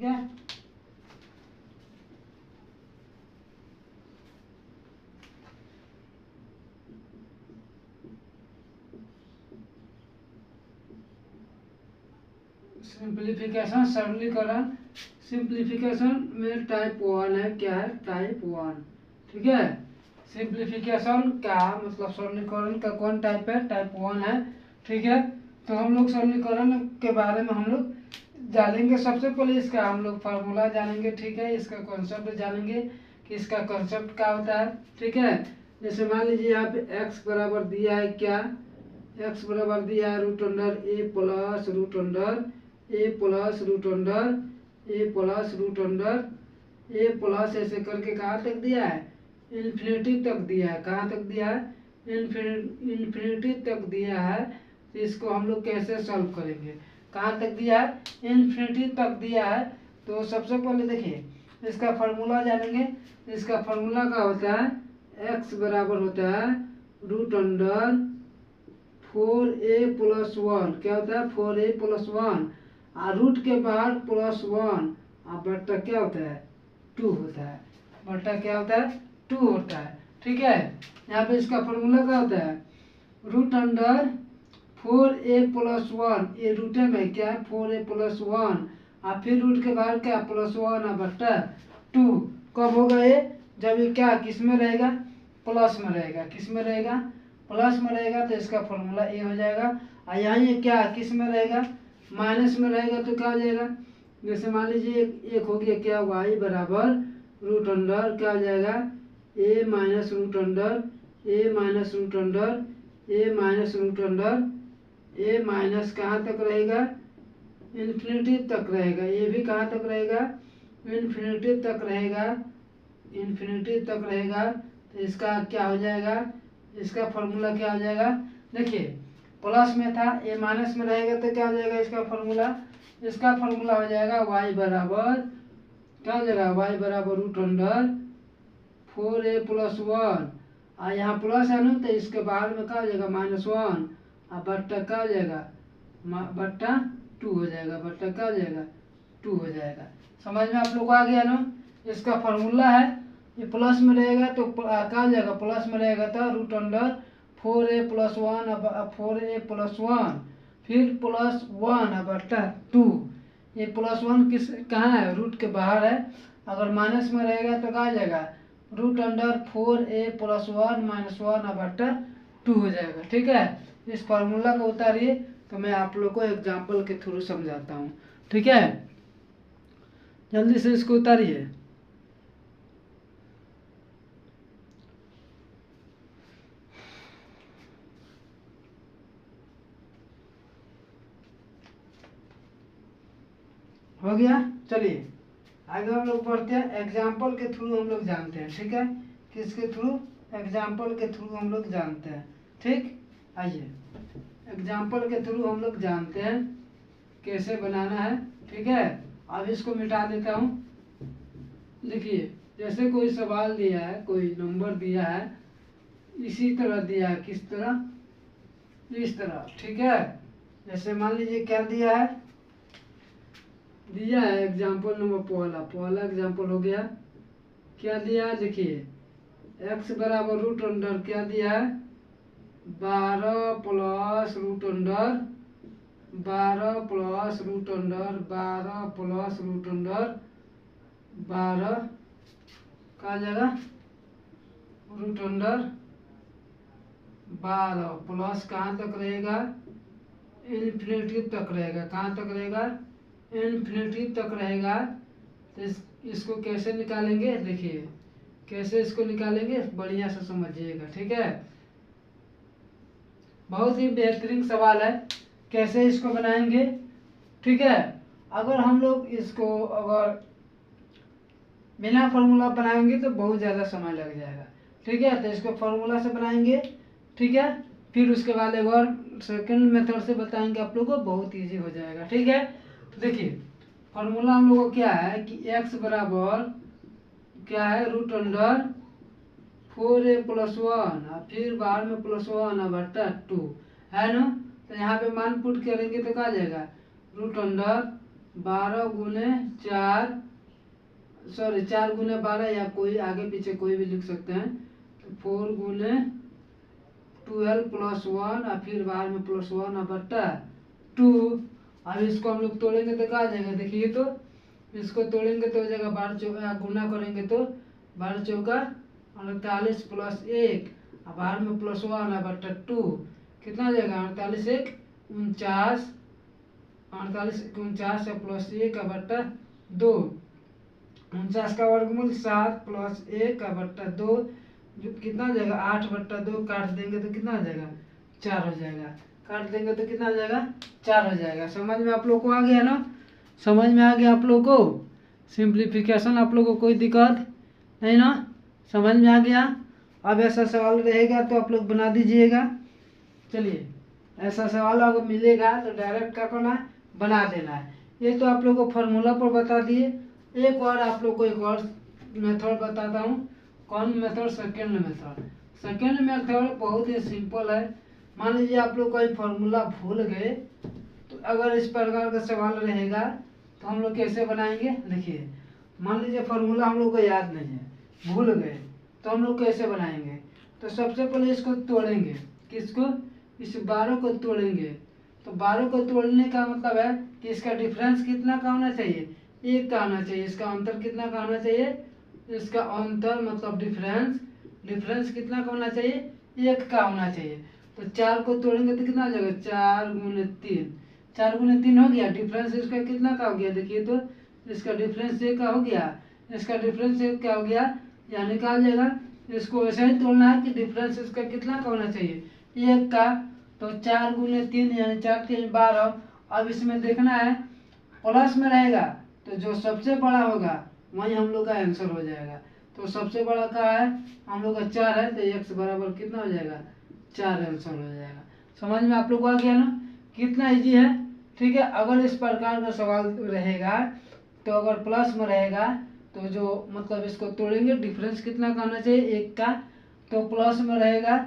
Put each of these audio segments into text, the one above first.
ठीक है। सिंप्लीफिकेशन सरलीकरण, सिंप्लीफिकेशन में टाइप 1 है। क्या है? टाइप 1। ठीक है। सिंप्लीफिकेशन का मतलब सरलीकरण का कौन टाइप है? टाइप 1 है। ठीक है। तो हम लोग सरलीकरण के बारे में हम लोग जानेंगे। सबसे पहले इसका हम लोग फार्मूला जानेंगे। ठीक है। इसका कॉन्सेप्ट जानेंगे कि इसका कॉन्सेप्ट क्या होता है। ठीक है। जैसे मान लीजिए यहाँ पे x बराबर दिया है। क्या? x बराबर दिया है रूट अंडर ए प्लस रूट अंडर ए प्लस रूट अंडर ए प्लस रूट अंडर ए प्लस ऐसे करके कहाँ तक दिया है? इन्फिनिटी तक दिया है। कहाँ तक दिया है? इन्फिनिटी तक दिया है। तो इसको हम लोग कैसे सॉल्व करेंगे? कहाँ तक दिया है? इन्फिनिटी तक दिया है। तो सबसे पहले देखिए इसका फार्मूला जानेंगे। इसका फार्मूला क्या होता है? x बराबर होता है रूट अंडर 4a प्लस 1। क्या होता है? 4a प्लस 1 और रूट के बाहर प्लस 1 और बट्टा क्या होता है? 2 होता है। बट्टा क्या होता है? 2 होता है। ठीक है। यहाँ पे इसका फॉर्मूला क्या होता है? Root under 4a plus 1। ये रूट में क्या है? 4a प्लस 1 और फिर रूट के बाहर क्या? प्लस 1 और बट्टा 2। कब होगा ये? जब ये क्या किस में रहेगा? प्लस में रहेगा। किस में रहेगा? प्लस में रहेगा। तो इसका फॉर्मूला ए हो जाएगा। और यहाँ ये क्या किस में रहेगा? माइनस में रहेगा। तो क्या हो जाएगा? जैसे मान लीजिए एक हो गया क्या? y बराबर रूट अंडर क्या हो जाएगा? a minus root under a minus root under a minus root under a minus कहाँ तक रहेगा? इन्फिनिटी तक रहेगा। ये भी कहाँ तक रहेगा? इन्फिनिटी तक रहेगा। इन्फिनिटी तक रहेगा। तो इसका क्या हो जाएगा? इसका फॉर्मूला क्या हो जाएगा? देखिए प्लस में था, ए माइनस में रहेगा तो क्या हो जाएगा इसका फॉर्मूला? इसका फॉर्मूला हो जाएगा y बराबर क्या हो जाएगा? y बराबर रूट अंडर 4a प्लस 1 और यहाँ प्लस है ना तो इसके बाहर में क्या हो जाएगा? -1 और बट्टा क्या हो जाएगा? बट्टा 2 हो जाएगा। बट्टा क्या हो जाएगा? 2 हो जाएगा। समझ में आप लोग को आ गया ना? इसका फॉर्मूला है। ये प्लस में रहेगा तो क्या हो जाएगा? प्लस में रहेगा तो रूट अंडर 4a प्लस 1 अब 4a प्लस 1 फिर प्लस 1 अब बट्टा 2। ये प्लस 1 किस कहाँ है? रूट के बाहर है। अगर माइनस में रहेगा तो क्या हो जाएगा? Root under 4a plus 1 minus 1 अब बट्टा 2 हो जाएगा। ठीक है। इस फार्मूला को उतारिए तो मैं आप लोग को एग्जाम्पल के थ्रू समझाता हूँ। ठीक है। जल्दी से इसको उतारिए। हो गया। चलिए आगे हम लोग बढ़ते हैं। एग्जाम्पल के थ्रू हम लोग जानते हैं। ठीक है। किसके थ्रू? एग्जाम्पल के थ्रू हम लोग जानते हैं। ठीक। आइए एग्जाम्पल के थ्रू हम लोग जानते हैं कैसे बनाना है। ठीक है। अब इसको मिटा देता हूँ। देखिए जैसे कोई सवाल दिया है, कोई नंबर दिया है, इसी तरह दिया है। किस तरह? इस तरह। ठीक है। जैसे मान लीजिए क्या दिया है? दिया है एग्जाम्पल नंबर पहला एग्जाम्पल हो गया। क्या दिया है? देखिए x बराबर रूट अंडर क्या दिया है? 12 plus root under 12 plus root under 12 plus root under 12 का जगह रूट अंडर 12 प्लस कहाँ तक रहेगा? इन्फिनिटी तक रहेगा। कहाँ तक रहेगा? इन्फिनिटी तक रहेगा। तो इसको कैसे निकालेंगे? देखिए कैसे इसको निकालेंगे, बढ़िया से समझिएगा। ठीक है। बहुत ही बेहतरीन सवाल है। कैसे इसको बनाएंगे? ठीक है। अगर हम लोग इसको अगर बिना फार्मूला बनाएंगे तो बहुत ज़्यादा समय लग जाएगा। ठीक है। तो इसको फार्मूला से बनाएंगे। ठीक है। फिर उसके बाद एक और सेकंड मेथड से बताएंगे आप लोगों को, बहुत इजी हो जाएगा। ठीक है। तो देखिए फार्मूला हम लोगों को क्या है कि x बराबर क्या है? रूट अंडर 4a प्लस 1 और फिर बाहर में प्लस 1 और बट्टा 2 है ना। तो यहाँ पे मान पुट करेंगे तो क्या आ जाएगा? रूट अंडर 12 गुने 4, सॉरी 4 गुने 12 या कोई आगे पीछे कोई भी लिख सकते हैं। तो 4 गुने 12 प्लस 1 और फिर बाहर में प्लस 1 और बट्टा 2। अब इसको हम लोग तोड़ेंगे तो क्या आ जाएगा, देखिए तो इसको तोड़ेंगे तो हो जाएगा 12 चौका, गुना करेंगे तो 12 चौका 48 प्लस 1 और बाहर में प्लस 1 और बट्टा 2 कितना आ जाएगा 48 1 49, 48 49 है प्लस 1 का बट्टा 2, 49 का वर्गमूल 7 प्लस 1 का बट्टा 2 जो कितना आ जाएगा 8 बट्टा 2, काट देंगे तो कितना आ जाएगा 4 हो जाएगा, काट देंगे तो कितना आ जाएगा 4 हो जाएगा। समझ में आप लोग को आ गया ना, समझ में आ गया आप लोग को सिंप्लीफिकेशन, आप लोग को कोई दिक्कत नहीं ना, समझ में आ गया। अब ऐसा सवाल रहेगा तो आप लोग बना दीजिएगा। चलिए ऐसा सवाल अगर मिलेगा तो डायरेक्ट क्या करना है, बना देना है। ये तो आप लोग को फार्मूला पर बता दिए। एक और आप लोग को एक और मेथड बताता हूँ। कौन method, second method. Second method बहुत ही सिंपल है। मान लीजिए आप लोग कोई फार्मूला भूल गए, तो अगर इस प्रकार का सवाल रहेगा तो हम लोग कैसे बनाएंगे, देखिए मान लीजिए फार्मूला हम लोग को याद नहीं है, भूल गए, तो हम लोग कैसे बनाएंगे। तो सबसे पहले इसको तोड़ेंगे, किसको, इस 12 को तोड़ेंगे। तो 12 को तोड़ने का मतलब है कि इसका डिफरेंस कितना का होना चाहिए, 1 का होना चाहिए। इसका अंतर कितना का होना चाहिए, इसका अंतर मतलब डिफरेंस कितना का होना चाहिए, 1 का होना चाहिए। तो 4 को तोड़ेंगे तो कितना हो जाएगा 4 गुने 3, 4 गुने 3 हो गया। डिफरेंस इसका कितना का हो गया, देखिए तो इसका डिफरेंस 1 का हो गया, इसका डिफरेंस 1 का हो गया, यानी क्या हो जाएगा, इसको ऐसे ही तोड़ना है कि डिफरेंस इसका कितना का होना चाहिए, 1 का। तो 4 गुने 3 यानी 4 3 12। अब इसमें देखना है प्लस में रहेगा तो जो सबसे बड़ा होगा वही हम लोग का आंसर हो जाएगा। तो सबसे बड़ा क्या है, हम लोग का 4 है, तो x बराबर कितना हो जाएगा 4 आंसर हो जाएगा। समझ में आप लोग को आ गया ना, कितना इजी है। ठीक है, अगर इस प्रकार का सवाल रहेगा तो अगर प्लस में रहेगा तो जो मतलब इसको तोड़ेंगे, डिफरेंस कितना का होना चाहिए 1 का, तो प्लस में रहेगा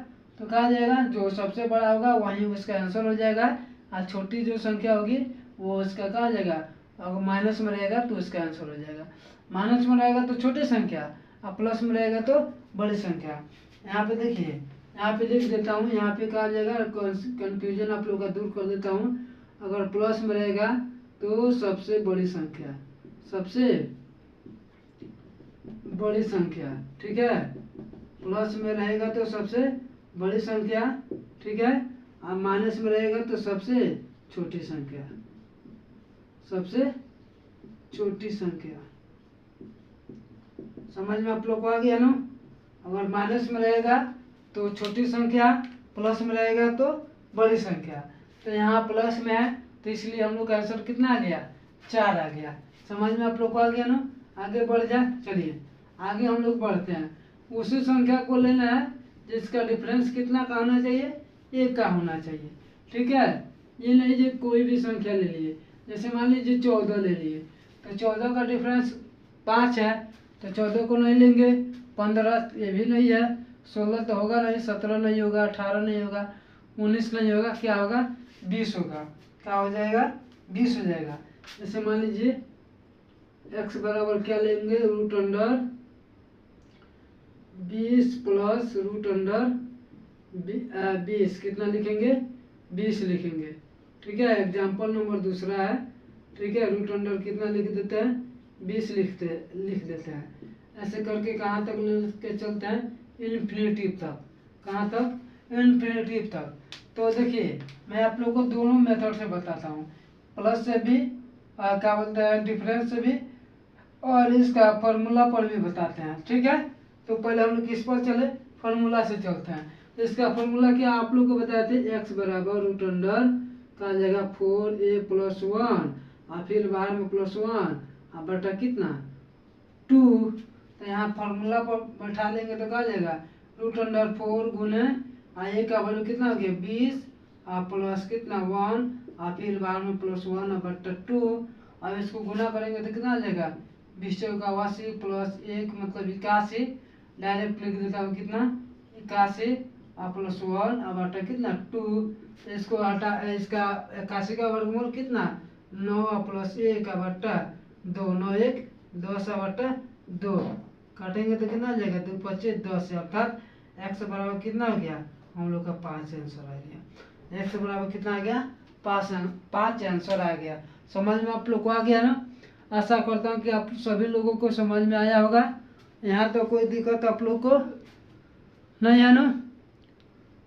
तो कहा जाएगा जो सबसे बड़ा होगा वही उसका आंसर हो जाएगा, और छोटी जो संख्या होगी वो उसका कहा जाएगा, अगर माइनस में रहेगा तो उसका आंसर हो जाएगा। माइनस में रहेगा तो छोटी संख्या और प्लस में रहेगा तो बड़ी संख्या। यहाँ पे देखिए, यहाँ पे लिख देता हूँ, यहाँ पे कहा जाएगा, कंफ्यूजन आप लोग का दूर कर देता हूँ। अगर प्लस में रहेगा तो सबसे बड़ी संख्या, सबसे बड़ी संख्या, ठीक है, प्लस में रहेगा तो सबसे बड़ी संख्या, ठीक है, और माइनस में रहेगा तो सबसे छोटी संख्या, सबसे छोटी संख्या। समझ में आप लोग को आ गया ना। अगर माइनस में रहेगा तो छोटी संख्या, प्लस में रहेगा तो बड़ी संख्या। तो यहाँ प्लस में है तो इसलिए हम लोग का आंसर कितना आ गया 4 आ गया। समझ में आप लोग को आ गया ना, आगे बढ़ जाए। चलिए आगे हम लोग बढ़ते हैं। उसी संख्या को लेना है जिसका डिफरेंस कितना का होना चाहिए, 1 का होना चाहिए, ठीक है। ये नहीं जी कोई भी संख्या ले लिए, जैसे मान लीजिए 14 ले लिए, तो 14 का डिफरेंस 5 है, तो 14 को नहीं लेंगे। 15 ये भी नहीं है, 16 तो होगा नहीं, 17 नहीं होगा, 18 नहीं होगा, 19 नहीं होगा, क्या होगा 20 होगा। क्या हो जाएगा 20 हो जाएगा। जैसे मान लीजिए x बराबर क्या लेंगे, root under 20 plus root under 20 कितना लिखेंगे 20 लिखेंगे, ठीक है। एग्जाम्पल नंबर दूसरा है, ठीक है। रूट अंडर कितना लिख देते हैं 20 लिख देते हैं। ऐसे करके कहाँ तक लेके चलते हैं, इन्फिनिटी तक। कहाँ तक, इन्फिनिटी तक। तो देखिए मैं आप लोगों को दोनों मेथड से बताता हूँ, प्लस से भी क्या बोलते हैं डिफरेंस से भी, और इसका फार्मूला पर भी बताते हैं, ठीक है। तो पहले हम लोग किस पर चले, फार्मूला से चलते हैं। तो इसका फार्मूला क्या आप लोग को बताए थे, x बराबर रूट अंडर का जगह 4a प्लस 1 और फिर बाहर में प्लस 1 और बटा कितना 2। तो यहाँ फार्मूला पर बैठा लेंगे तो क्या जाएगा, रूट अंडर 4 गुने a का वैल्यू कितना हो गया 20 और प्लस कितना 1 और फिर बाहर में प्लस 1 और बटा 2। अब इसको गुना करेंगे तो कितना आ जाएगा 20 चौका 80 प्लस 1 मतलब 81। डायरेक्ट लिख देता हूँ कितना 81 और प्लस 1 और बटा कितना 2। इसको हटा, इसका 81 का वर्गमूल कितना 9 प्लस 1 का बट्टा 2, 9 1 10 का बट्टा 2 काटेंगे तो कितना आ जाएगा, 2 25 10 से, अर्थात x बराबर कितना हो गया हम लोग का 5 आंसर आ गया। x बराबर कितना आ गया 5 आंसर आ गया। समझ में आप लोग को आ गया ना। आशा करता हूँ कि आप सभी लोगों को समझ में आया होगा। यहाँ तो कोई दिक्कत आप लोग को नहीं है ना,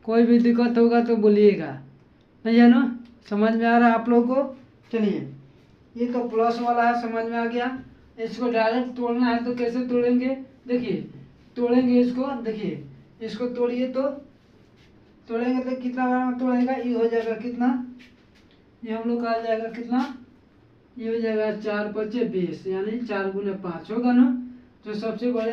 कोई भी दिक्कत होगा तो बोलिएगा, नहीं है ना, समझ में आ रहा है आप लोगों को। चलिए ये तो प्लस वाला है, समझ में आ गया। इसको डायरेक्ट तोड़ना है तो कैसे तोड़ेंगे, देखिए तोड़ेंगे इसको, देखिए इसको तोड़िए तो तोड़ेंगे तो कितना बार में तोड़ेगा, ये हो जाएगा कितना, ये हम लोग का आ जाएगा कितना, ये हो जाएगा 4 5 20 यानी 4 गुने 5 होगा ना। तो सबसे बड़े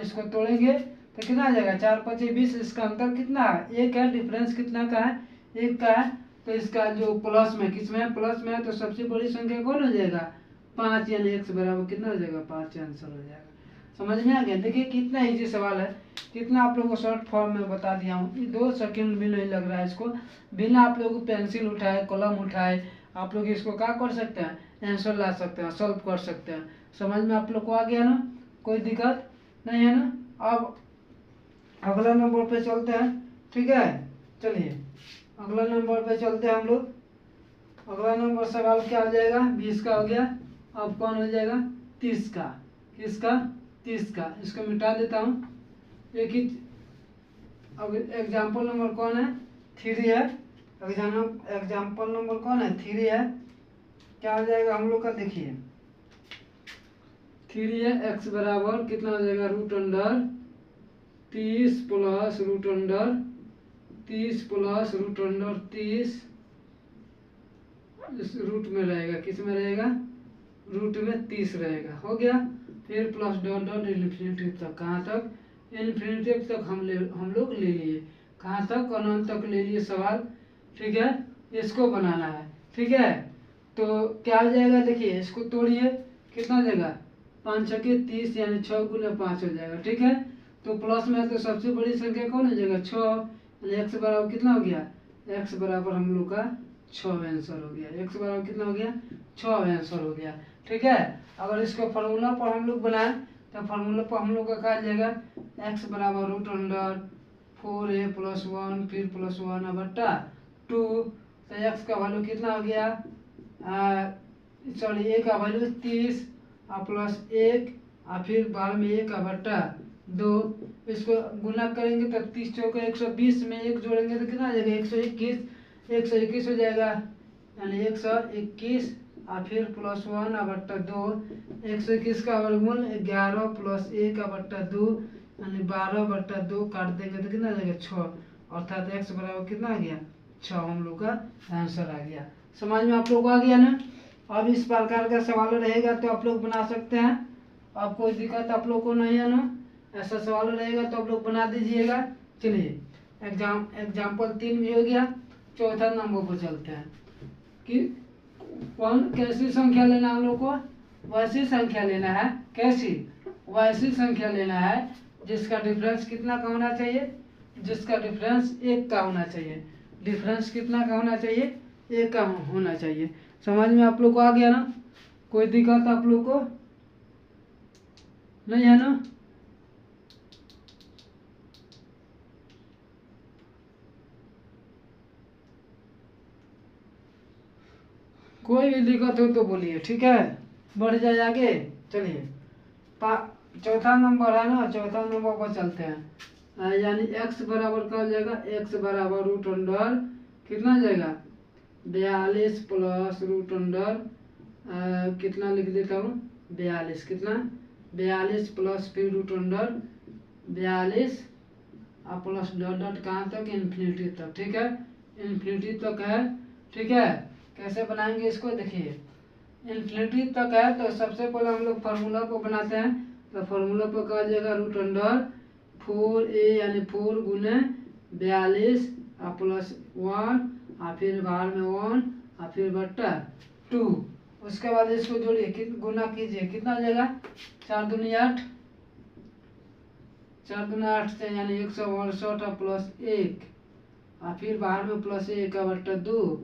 इसको तोड़ेंगे तो कितना आ जाएगा 4 5 20। इसका अंतर कितना है, एक है, डिफरेंस कितना का है, एक का है। तो इसका जो प्लस में किसमें है, प्लस में है, तो सबसे बड़ी संख्या कौन हो जाएगा 5 यानी x बराबर कितना हो जाएगा 5 आंसर हो जाएगा। समझ में आ गया। देखिए कितना इजी सवाल है, कितना आप लोगों को शॉर्ट फॉर्म में बता दिया हूँ। ये 2 सेकंड भी नहीं लग रहा है इसको, बिना आप लोगों को पेंसिल उठाए कलम उठाए आप लोग इसको क्या कर सकते हैं, आंसर ला सकते हैं, सॉल्व कर सकते हैं। समझ में आप लोग को आ गया ना, कोई दिक्कत नहीं है ना। अब अगला नंबर पे चलते हैं, ठीक है। चलिए अगला नंबर पे चलते हैं हम लोग। अगला नंबर सवाल क्या हो जाएगा, 20 का हो गया। अब कौन हो जाएगा 30 का, किसका 30 का। इसको मिटा देता हूँ, एक ही। अब एग्जाम्पल नंबर कौन है 3 है, एग्जाम्पल नंबर कौन है 3 है। क्या हो जाएगा हम लोग का, देखिए 3 है, x बराबर कितना हो जाएगा √30 प्लस √30 प्लस √30 इस रूट में रहेगा, किस में रहेगा रूट में 30 रहेगा, हो गया। फिर प्लस डॉट डॉट इन्फिनिटी तक, कहाँ तक इन्फिनिटी तक हम लोग ले लिए, कहाँ तक अनंत तक ले लिए सवाल, ठीक है। इसको बनाना है, ठीक है। तो क्या हो जाएगा, देखिए इसको तोड़िए कितना देगा 5 6 30 यानी 6 गुने 5 हो जाएगा, ठीक है। तो प्लस में तो सबसे बड़ी संख्या कौन हो जाएगा 6 यानी x बराबर कितना हो गया, x बराबर हम लोग का 6 आंसर हो गया। x बराबर कितना हो गया 6 आंसर हो गया, ठीक है। अगर इसको फार्मूला पर हम लोग बनाए तो फार्मूला पर हम लोग का क्या आ जाएगा, x बराबर √4a + 1 फिर +1 बट्टा 2। तो x का वैल्यू कितना हो गया, सॉरी a का वैल्यू 30 प्लस 1 फिर बाद में 1 बट्टा 2। इसको गुना करेंगे तो 30 चौके 120 में 1 जोड़ेंगे तो कितना आ जाएगा 121 हो जाएगा यानी 121 फिर +1 बट्टा 2। 121 का वर्गमूल 11 प्लस 1 बट्टा 2 यानी 12 बट्टा 2 काट देंगे तो कितना आ जाएगा 6, अर्थात x बराबर कितना आ गया 6 हम लोग का आंसर आ गया। समझ में आप लोग को आ गया ना। अब इस प्रकार का सवाल रहेगा तो आप लोग बना सकते हैं, अब कोई दिक्कत आप लोग को नहीं है ना। ऐसा सवाल रहेगा तो आप लोग बना दीजिएगा। चलिए एग्जाम्पल 3 भी हो गया। चौथा नंबर पर चलते हैं कि कौन कैसी संख्या लेना हम लोग को, वैसी संख्या लेना है, कैसी वैसी संख्या लेना है जिसका डिफरेंस कितना का होना चाहिए, जिसका डिफरेंस 1 का होना चाहिए। डिफरेंस कितना का होना चाहिए 1 का होना चाहिए। समझ में आप लोग को आ गया ना, कोई दिक्कत आप लोग को नहीं है ना। कोई भी दिक्कत हो तो बोलिए, ठीक है, बढ़ जाए आगे। चलिए चौथा नंबर है ना, चौथा नंबर पर चलते हैं। यानी x बराबर क्या हो जाएगा, x बराबर √अंडर कितना हो जाएगा 42 प्लस √अंडर कितना लिख देता हूँ 42, कितना 42 प्लस फिर √अंडर 42 प्लस डॉट डॉट कहाँ तक इन्फिनिटी तक, ठीक है, इन्फिनिटी तक है, ठीक है। कैसे बनाएंगे इसको, देखिए इन्फिनिटी तक है तो सबसे पहले हम लोग फार्मूला को बनाते हैं। तो फार्मूला पर क्या जाएगा √4a यानी 4 गुने 42 प्लस 1 फिर बाहर में 1 फिर बट्टा 2। उसके बाद इसको जोड़िए गुना कीजिए कितना हो जाएगा 4 दूनी 8, 4 दूनी 8 से यानी 168 प्लस 1 फिर बाहर में +1 बट्टा 2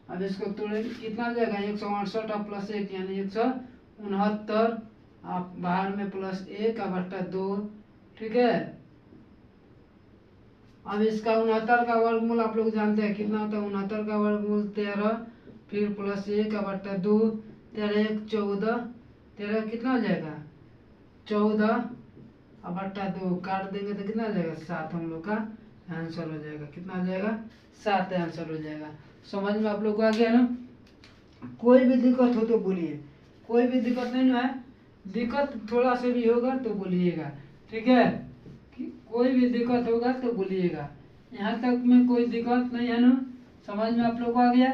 अब इसको तोड़े कितना आ जाएगा 168 और प्लस 1 यानी 169, आप बाहर में प्लस 1 का बट्टा 2। ठीक है, अब इसका 69 का वर्गमूल आप लोग जानते हैं कितना होता है। 69 का वर्गमूल 13, फिर प्लस 1 का बट्टा 2, 13 1 14, 13 कितना हो जाएगा 14 और बट्टा 2 काट देंगे तो कितना हो जाएगा 7। हम लोग का आंसर हो जाएगा, कितना हो जाएगा 7 आंसर हो जाएगा। समझ में आप लोग को आ गया ना। कोई भी दिक्कत हो तो बोलिए, कोई भी दिक्कत नहीं ना है, दिक्कत थोड़ा सा भी होगा तो बोलिएगा। ठीक है, कोई भी दिक्कत होगा तो बोलिएगा। यहाँ तक में कोई दिक्कत नहीं है ना, समझ में आप लोग को आ गया।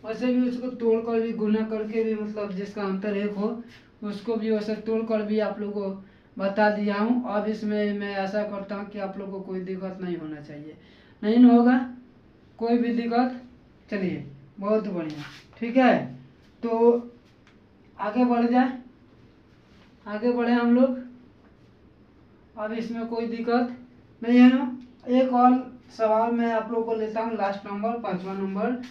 वैसे भी उसको तोड़ कर भी गुना करके भी मतलब जिसका अंतर एक हो उसको भी वैसे तोड़ कर भी आप लोग को बता दिया हूँ। अब इसमें मैं आशा करता हूँ कि आप लोग को कोई दिक्कत नहीं होना चाहिए, नहीं ना होगा कोई भी दिक्कत। चलिए बहुत बढ़िया, ठीक है, तो आगे बढ़ जाए, आगे बढ़े हम लोग। अब इसमें कोई दिक्कत नहीं है ना। एक और सवाल मैं आप लोगों को लेता हूँ, लास्ट नंबर 5वां नंबर,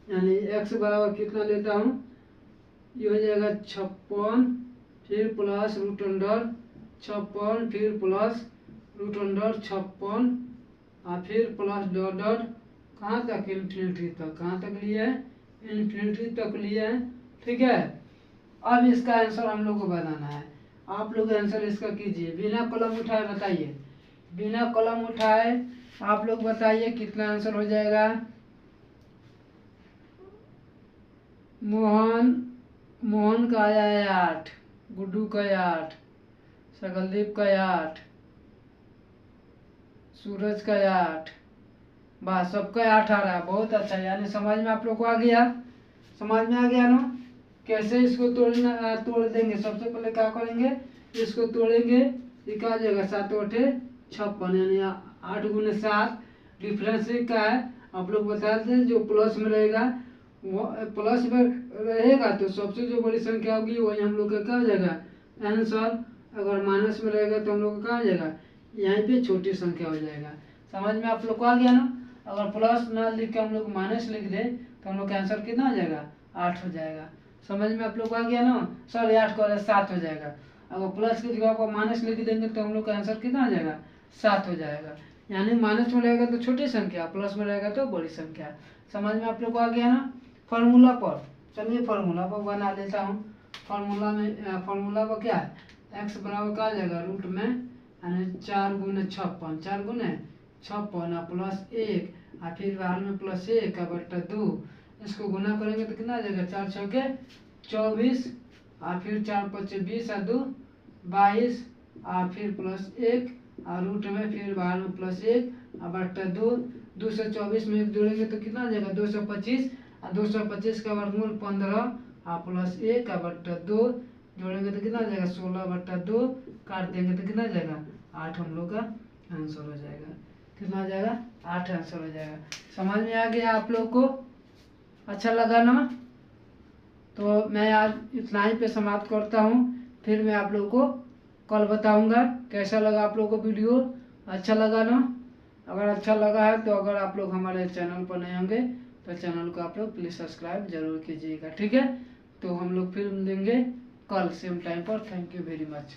यानी x बराबर कितना लेता हूँ, ये हो जाएगा 56, फिर प्लस रूट अंडर 56, फिर प्लस रूट अंडर 56 और फिर प्लस डॉट डॉट कहाँ तक इन्फिनिटी तक, कहाँ तक लिए है इन्फिनिटी तक लिए है। ठीक है, अब इसका आंसर हम लोग को बनाना है। आप लोग आंसर इसका कीजिए बिना कलम उठाए, बताइए बिना कलम उठाए आप लोग बताइए कितना आंसर हो जाएगा। मोहन का आया है 8, गुड्डू का 8, सकलदीप का 8, सूरज का 8, बस सबका 8 आ रहा है। बहुत अच्छा, यानी समझ में आप लोग को आ गया, समझ में आ गया ना। कैसे इसको तोड़ना तोड़ देंगे, सबसे पहले क्या करेंगे, इसको तोड़ेंगे, ये क्या हो जाएगा 7 8 56, यानी 8 गुने 7, डिफरेंस का है। आप लोग बता दें जो प्लस में रहेगा वो प्लस में रहेगा तो सबसे जो बड़ी संख्या होगी वही हम लोग का क्या हो जाएगा आंसर। अगर माइनस में रहेगा तो हम लोग का क्या हो जाएगा, यहीं पे छोटी संख्या हो जाएगा। समझ में आप लोग को आ गया ना। अगर प्लस ना लिख के हम लोग माइनस लिख दे तो हम लोग का आंसर कितना हो जाएगा 8 हो जाएगा। समझ में आप लोग को आ गया ना, सॉरी 8 को 7 हो जाएगा। अगर प्लस की जगह पर माइनस लिख देंगे तो हम लोग का आंसर कितना हो जाएगा 7 हो जाएगा। यानी माइनस में रहेगा तो छोटी संख्या, प्लस में रहेगा तो बड़ी संख्या। समझ में आप लोग को आ गया ना। फार्मूला पर चलिए, फार्मूला पर बना लेता हूँ। फार्मूला में फार्मूला पर क्या है, एक्स बराबर क्या आ जाएगा रूट में यानी 4 गुने 56, 4 गुने 56 प्लस 1 और फिर बाहर में प्लस 1 का बट्टा 2। इसको गुना करेंगे तो कितना आ जाएगा 4 छके 24 और फिर 4 5 20 और 2 22 और फिर प्लस 1 और रूट में फिर बाहर में प्लस 1 और बट्टा 2। 2 से 24 में 1 जोड़ेंगे तो कितना आ जाएगा 225 और 225 का वर्गमूल 15 और प्लस 1 का बट्टा 2 जोड़ेंगे तो कितना आ जाएगा 16 बट्टा 2, काट देंगे तो कितना आ जाएगा 8 हम लोग का आंसर हो जाएगा। कितना आ जाएगा 8 आंसर हो जाएगा। समझ में आ गया आप लोग को, अच्छा लगा ना। तो मैं आज इतना ही पे समाप्त करता हूँ, फिर मैं आप लोगों को कल बताऊंगा कैसा लगा आप लोगों को वीडियो। अच्छा लगा ना, अगर अच्छा लगा है तो अगर आप लोग हमारे चैनल पर नए होंगे तो चैनल को आप लोग प्लीज़ सब्सक्राइब जरूर कीजिएगा। ठीक है, तो हम लोग फिर मिलेंगे कल सेम टाइम पर। Thank you very much.